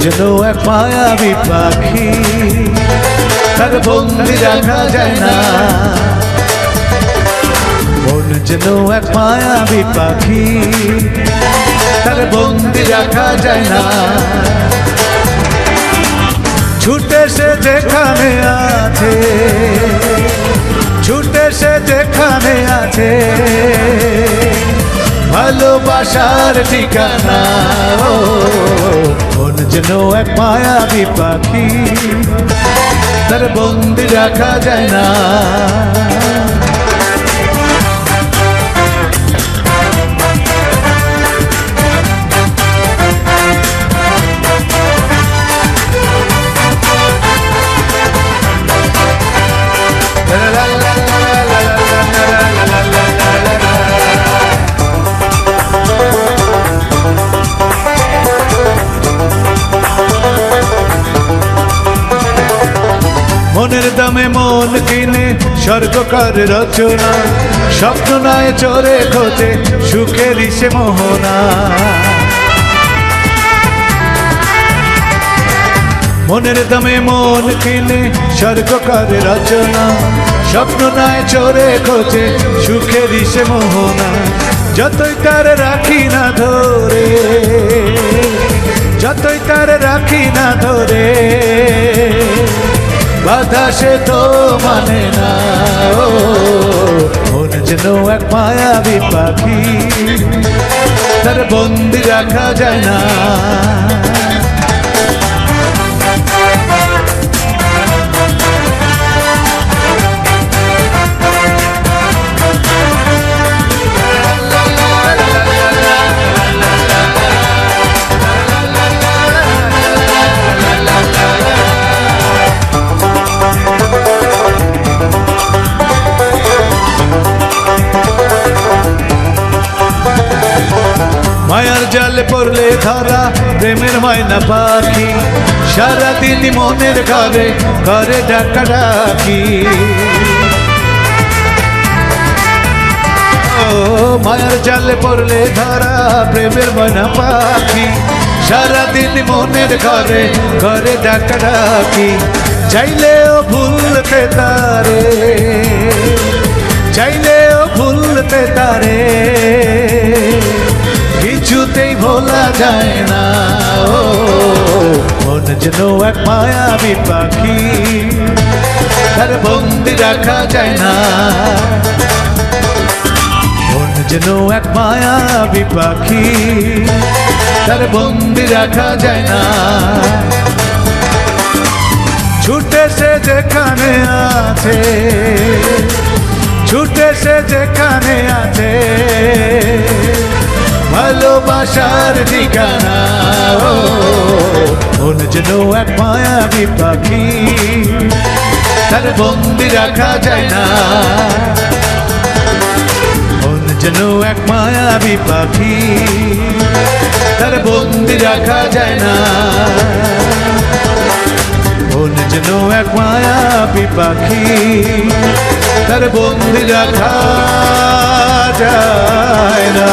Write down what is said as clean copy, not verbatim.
যেন এক মায়াবী পাখি, তার বন্দি রাখা যায় না। মন যেন এক মায়াবী পাখি, তার বন্দি রাখা যায় না। ছুটে সে যেখানে আছে, ছুটে সে যেখানে আছে, ভালোবাসার ঠিকানা। মন যেন এক মায়াবী পাখি, তার বন্দি রাখা যায় না। মনের দামে মন কিনে স্বর্গকার রচনা, স্বপ্ন নয় চোরে খোঁজে সুখের সে মোহনা। মনের দামে মন কিনে স্বর্গকার রচনা, স্বপ্ন নয় চোরে খোঁজে সুখের সে মোহনা। যতই তার রাখি না ধরে, যতই তার রাখি না ধরে, বাধা সে তো মানে না। মন যেন এক মায়াবী পাখি, তার বন্দি রাখা যায় না। মায়ার জালে পড়লে ধরা প্রেমের ময়না পাখি, সারাদিন মনের ঘরে ঘরে ডাকা ডাকি। ও মায়ার জালে পড়লে ধরা প্রেমের ময়না পাখি, সারাদিন মনের ঘরে ঘরে ডাকা ডাকি। চাইলেও ভুলতে তারে, চাইলেও ভুলতে তারে, কিছুতেই ভোলা যায় না। মন যেন এক মায়াবী পাখি, তার বন্দি রাখা যায় না। মন যেন এক মায়াবী পাখি, তার বন্দি রাখা যায় না। ছুটে সে যেখানে আছে, ছুটে সে যেখানে আছে, ভালোবাসার ঠিকানা। মন যেন এক মায়াবী পাখি, তার বন্দি রাখা যায় না। মন যেন এক মায়াবী পাখি, তার বন্দি রাখা যায় না। মন যেন এক মায়াবী পাখি, তার বন্দি রাখা যায় না।